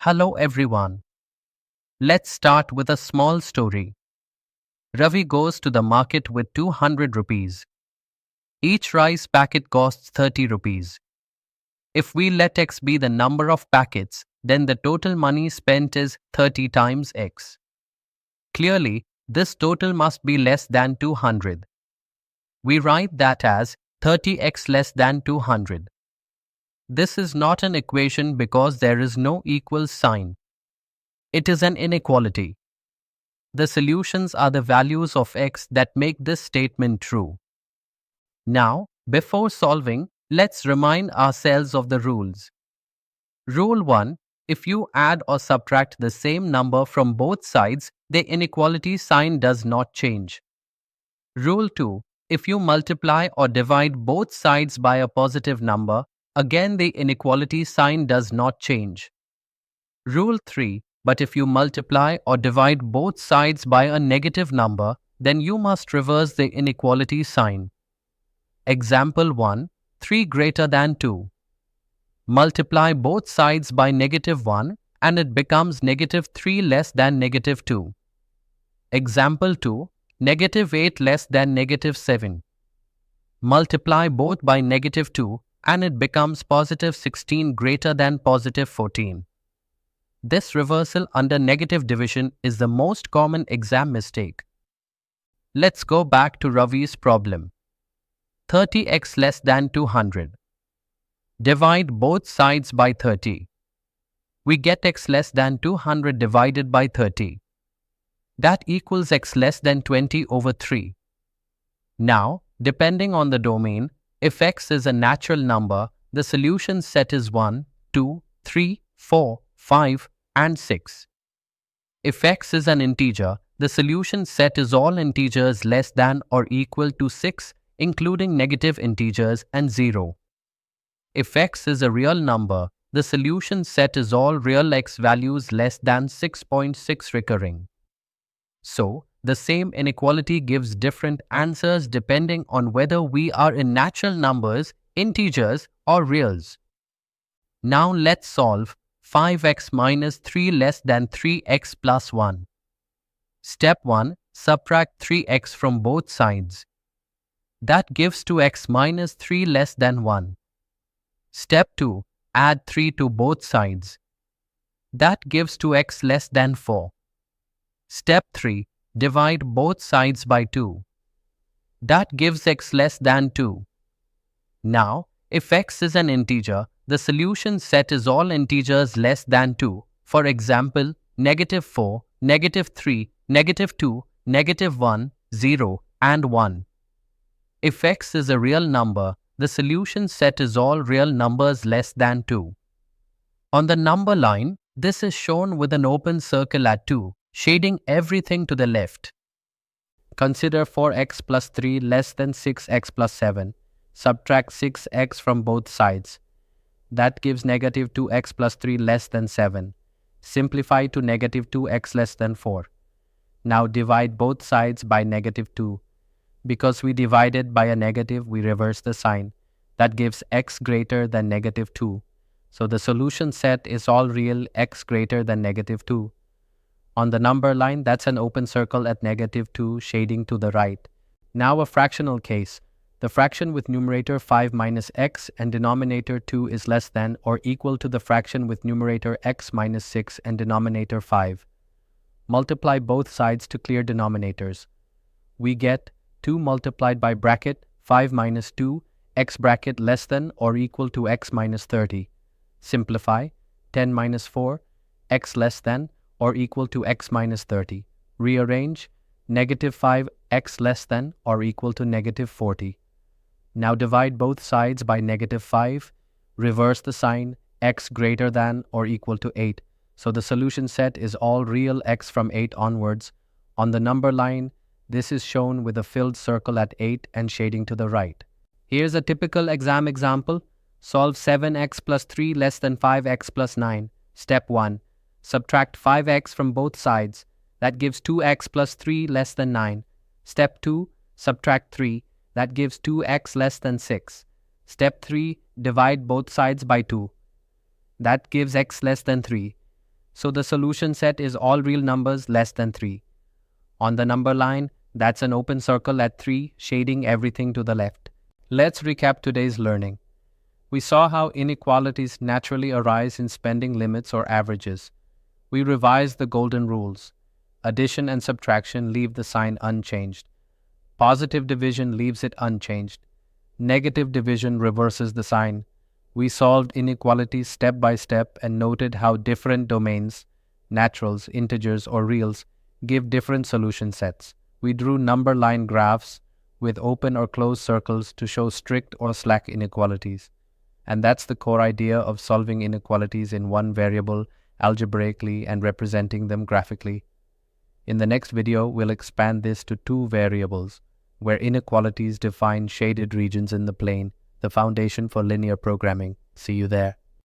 Hello everyone. Let's start with a small story. Ravi goes to the market with 200 rupees. Each rice packet costs 30 rupees. If we let x be the number of packets, then the total money spent is 30 times x. Clearly, this total must be less than 200. We write that as 30x less than 200. This is not an equation because there is no equal sign. It is an inequality. The solutions are the values of x that make this statement true. Now, before solving, let's remind ourselves of the rules. Rule 1. If you add or subtract the same number from both sides, the inequality sign does not change. Rule 2. If you multiply or divide both sides by a positive number, again the inequality sign does not change. Rule 3. But if you multiply or divide both sides by a negative number, then you must reverse the inequality sign. Example 1. 3 greater than 2. Multiply both sides by -1 and it becomes -3 less than -2. Example 2. -8 less than -7. Multiply both by -2 and it becomes +16 greater than +14. This reversal under negative division is the most common exam mistake. Let's go back to Ravi's problem. 30x less than 200. Divide both sides by 30. We get x less than 200 divided by 30. That equals x less than 20 over 3. Now, depending on the domain, if x is a natural number, the solution set is 1, 2, 3, 4, 5, and 6. If x is an integer, the solution set is all integers less than or equal to 6, including negative integers and 0. If x is a real number, the solution set is all real x values less than 6.6 recurring. So, the same inequality gives different answers depending on whether we are in natural numbers, integers, or reals. Now let's solve 5x minus 3 less than 3x plus 1. Step 1. Subtract 3x from both sides. That gives 2x minus 3 less than 1. Step 2. Add 3 to both sides. That gives 2x less than 4. Step 3. Divide both sides by 2. That gives x less than 2. Now, if x is an integer, the solution set is all integers less than 2. For example, -4, -3, -2, -1, 0, and 1. If x is a real number, the solution set is all real numbers less than 2. On the number line, this is shown with an open circle at 2, shading everything to the left. Consider 4x plus 3 less than 6x plus 7. Subtract 6x from both sides. That gives -2x plus 3 less than 7. Simplify to -2x less than 4. Now divide both sides by -2. Because we divided by a negative, we reverse the sign. That gives x greater than -2. So the solution set is all real x greater than -2. On the number line, that's an open circle at -2 shading to the right. Now a fractional case. The fraction with numerator 5 minus x and denominator 2 is less than or equal to the fraction with numerator x minus 6 and denominator 5. Multiply both sides to clear denominators. We get 2 multiplied by bracket 5 minus 2, x bracket less than or equal to x minus 30. Simplify, 10 minus 4, x less than or equal to x minus 30. Rearrange, -5, x less than or equal to -40. Now divide both sides by -5, reverse the sign, x greater than or equal to 8. So the solution set is all real x from 8 onwards. On the number line, this is shown with a filled circle at 8 and shading to the right. Here's a typical exam example. Solve 7x plus 3 less than 5x plus 9. Step 1. Subtract 5x from both sides. That gives 2x plus 3 less than 9. Step 2. Subtract 3. That gives 2x less than 6. Step 3. Divide both sides by 2. That gives x less than 3. So the solution set is all real numbers less than 3. On the number line, that's an open circle at 3, shading everything to the left. Let's recap today's learning. We saw how inequalities naturally arise in spending limits or averages. We revised the golden rules. Addition and subtraction leave the sign unchanged. Positive division leaves it unchanged. Negative division reverses the sign. We solved inequalities step by step and noted how different domains, naturals, integers, or reals, give different solution sets. We drew number line graphs with open or closed circles to show strict or slack inequalities. And that's the core idea of solving inequalities in one variable algebraically and representing them graphically. In the next video, we'll expand this to 2 variables, where inequalities define shaded regions in the plane, the foundation for linear programming. See you there.